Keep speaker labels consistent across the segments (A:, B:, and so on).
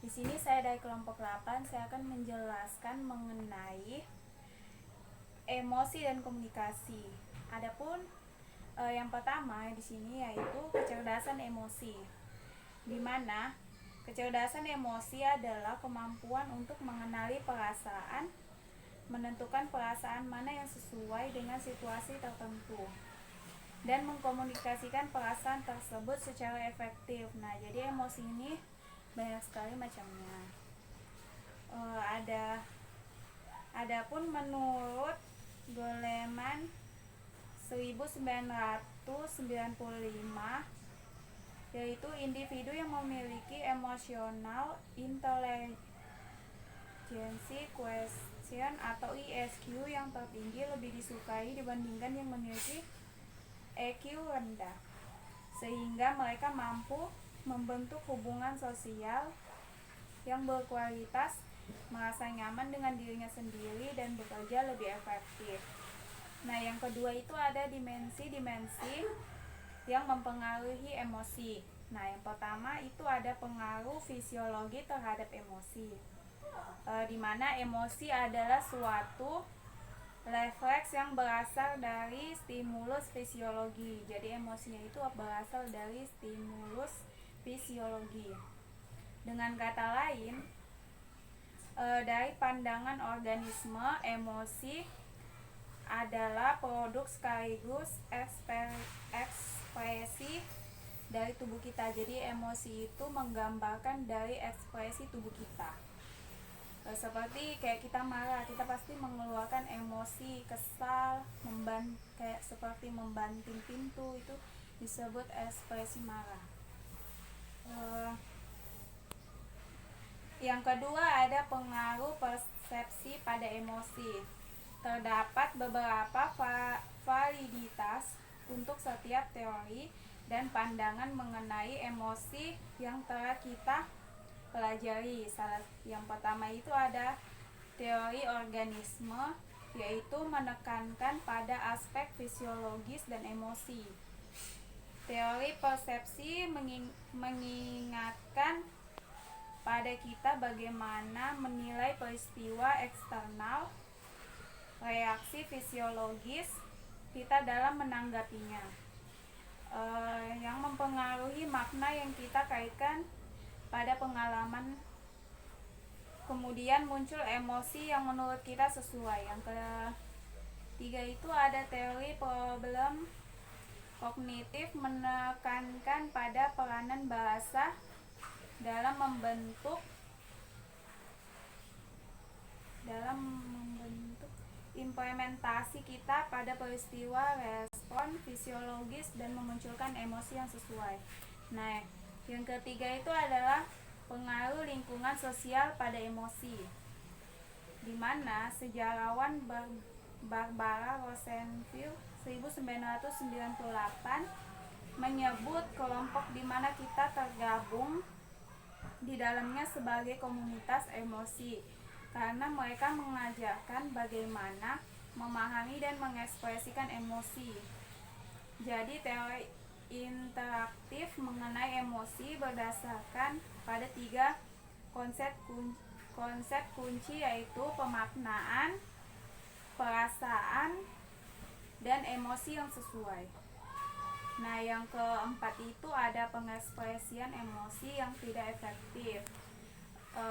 A: Di sini saya dari kelompok 8, saya akan menjelaskan mengenai emosi dan komunikasi. Adapun yang pertama di sini yaitu kecerdasan emosi, di mana kecerdasan emosi adalah kemampuan untuk mengenali perasaan, menentukan perasaan mana yang sesuai dengan situasi tertentu, dan mengkomunikasikan perasaan tersebut secara efektif. Nah, jadi emosi ini banyak sekali macamnya. Adapun menurut Goleman 1995, yaitu individu yang memiliki emotional intelligence quotient atau ISQ yang tertinggi lebih disukai dibandingkan yang memiliki EQ rendah, sehingga mereka mampu membentuk hubungan sosial yang berkualitas, merasa nyaman dengan dirinya sendiri, dan bekerja lebih efektif. Nah, yang kedua itu ada dimensi-dimensi yang mempengaruhi emosi. Nah, yang pertama itu ada pengaruh fisiologi terhadap emosi, di mana emosi adalah suatu refleks yang berasal dari stimulus fisiologi. Jadi emosinya itu berasal dari stimulus fisiologi. Dengan kata lain, dari pandangan organisme, emosi adalah produk sekaligus ekspresi dari tubuh kita. Jadi emosi itu menggambarkan dari ekspresi tubuh kita. Seperti kayak kita marah, kita pasti mengeluarkan emosi, kesal, kayak seperti membanting pintu, itu disebut ekspresi marah. Yang kedua ada pengaruh persepsi pada emosi. Terdapat beberapa validitas untuk setiap teori dan pandangan mengenai emosi yang telah kita pelajari. Yang pertama itu ada teori organisme, yaitu menekankan pada aspek fisiologis dan emosi. Teori persepsi mengingatkan pada kita bagaimana menilai peristiwa eksternal, reaksi fisiologis kita dalam menanggapinya, yang mempengaruhi makna yang kita kaitkan pada pengalaman. Kemudian muncul emosi yang menurut kita sesuai. Yang ketiga itu ada teori problem kognitif, menekankan pada peranan bahasa dalam membentuk implementasi kita pada peristiwa, respon fisiologis, dan memunculkan emosi yang sesuai. Nah, yang ketiga itu adalah pengaruh lingkungan sosial pada emosi, di mana sejarawan Barbara Rosenfield 1998 menyebut kelompok di mana kita tergabung di dalamnya sebagai komunitas emosi, karena mereka mengajarkan bagaimana memahami dan mengekspresikan emosi. Jadi teori interaktif mengenai emosi berdasarkan pada 3 konsep kunci, yaitu pemaknaan, perasaan, dan emosi yang sesuai. Nah, yang keempat itu ada pengekspresian emosi yang tidak efektif.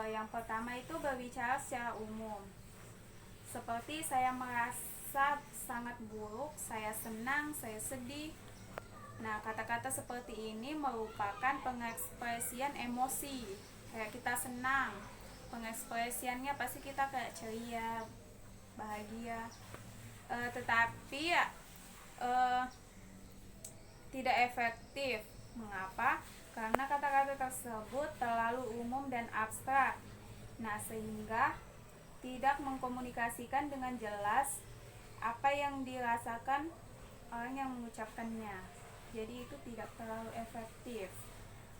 A: Yang pertama itu berbicara secara umum, seperti saya merasa sangat buruk, saya senang, saya sedih. Nah, kata-kata seperti ini merupakan pengekspresian emosi. Kayak kita senang, pengekspresiannya pasti kita kayak ceria, bahagia. Tetapi tidak efektif. Mengapa? Karena kata-kata tersebut terlalu umum dan abstrak. Nah, sehingga tidak mengkomunikasikan dengan jelas apa yang dirasakan orang yang mengucapkannya. Jadi itu tidak terlalu efektif.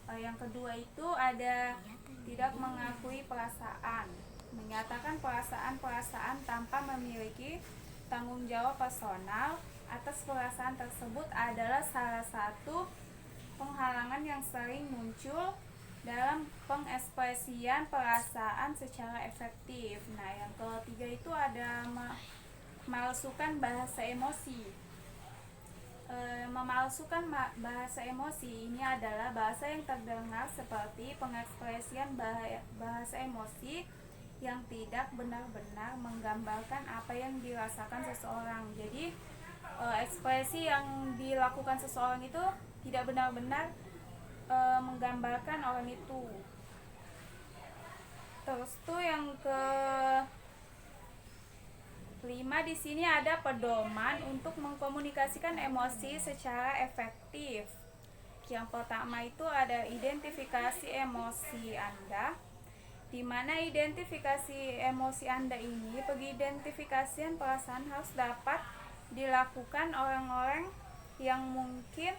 A: Yang kedua itu ada tidak mengakui perasaan. Menyatakan perasaan-perasaan tanpa memiliki tanggung jawab personal atas perasaan tersebut adalah salah satu penghalangan yang sering muncul dalam pengekspresian pengekspresian perasaan secara efektif. Nah, yang ketiga itu ada memalsukan bahasa emosi. Memalsukan bahasa emosi ini adalah bahasa yang terdengar seperti pengekspresian bahasa emosi yang tidak benar-benar menggambarkan apa yang dirasakan seseorang. Jadi ekspresi yang dilakukan seseorang itu tidak benar-benar menggambarkan orang itu. Terus tuh yang ke 5 di sini ada pedoman untuk mengkomunikasikan emosi secara efektif. Yang pertama itu ada identifikasi emosi Anda, di mana identifikasi emosi Anda ini, pengidentifikasian perasaan harus dapat dilakukan orang-orang yang mungkin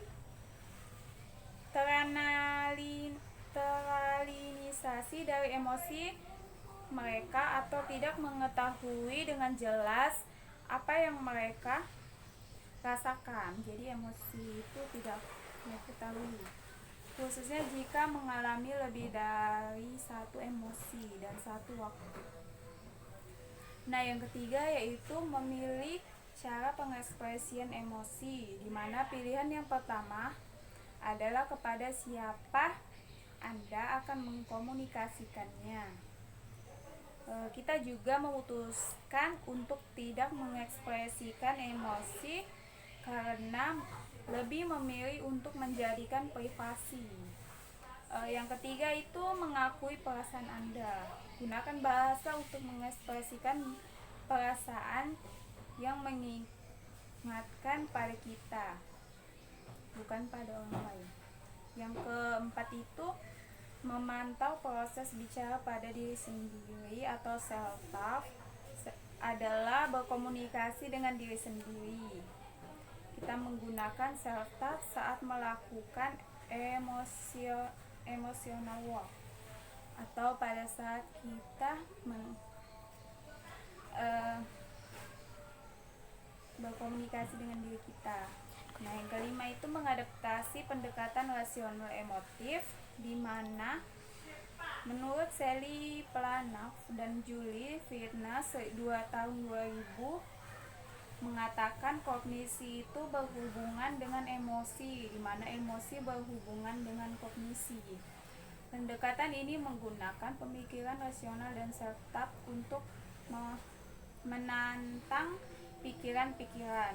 A: teralinisasi dari emosi mereka atau tidak mengetahui dengan jelas apa yang mereka rasakan. Jadi emosi itu tidak diketahui, khususnya jika mengalami lebih dari satu emosi dan satu waktu. Nah, yang ketiga yaitu memilih cara pengekspresian emosi, di mana pilihan yang pertama adalah kepada siapa Anda akan mengkomunikasikannya. Kita juga memutuskan untuk tidak mengekspresikan emosi karena lebih memilih untuk menjadikan privasi. Yang ketiga itu mengakui perasaan Anda. Gunakan bahasa untuk mengekspresikan perasaan yang mengingatkan pada kita, bukan pada orang lain. Yang keempat itu memantau proses bicara pada diri sendiri atau self-talk adalah berkomunikasi dengan diri sendiri. Kita menggunakan self-talk saat melakukan emotional work atau pada saat kita berkomunikasi dengan diri kita. Nah, yang kelima itu mengadaptasi pendekatan rasional emotif, di mana menurut Sally Planoff dan Julie Fitness 2000 mengatakan kognisi itu berhubungan dengan emosi, di mana emosi berhubungan dengan kognisi. Pendekatan ini menggunakan pemikiran rasional dan self-talk untuk menantang pikiran-pikiran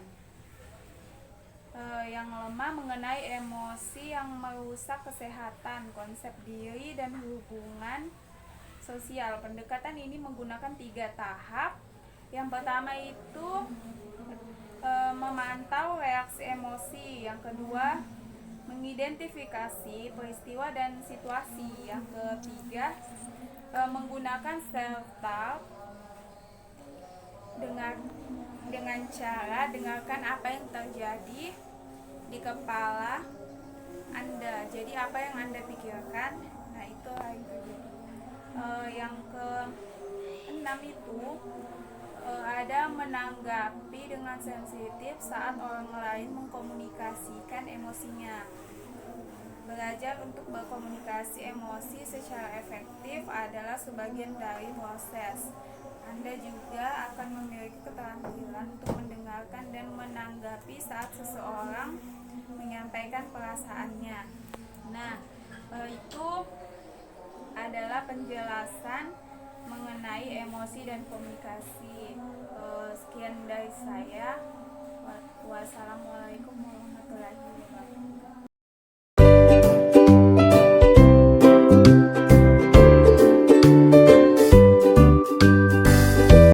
A: yang lemah mengenai emosi yang merusak kesehatan, konsep diri, dan hubungan sosial. Pendekatan ini menggunakan 3 tahap. Yang pertama itu memantau reaksi emosi. Yang kedua, mengidentifikasi peristiwa dan situasi. Yang ketiga, menggunakan self-talk dengan cara dengarkan apa yang terjadi di kepala Anda. Jadi apa yang Anda pikirkan, nah itu yang terjadi. Yang ke-6 itu ada menanggapi dengan sensitif saat orang lain mengkomunikasikan emosinya. Belajar untuk berkomunikasi emosi secara efektif adalah sebagian dari proses. Anda juga akan memiliki keterampilan untuk mendengarkan dan menanggapi saat seseorang menyampaikan perasaannya. Nah, itu adalah penjelasan mengenai emosi dan komunikasi. Sekian dari saya. Wassalamualaikum warahmatullahi wabarakatuh.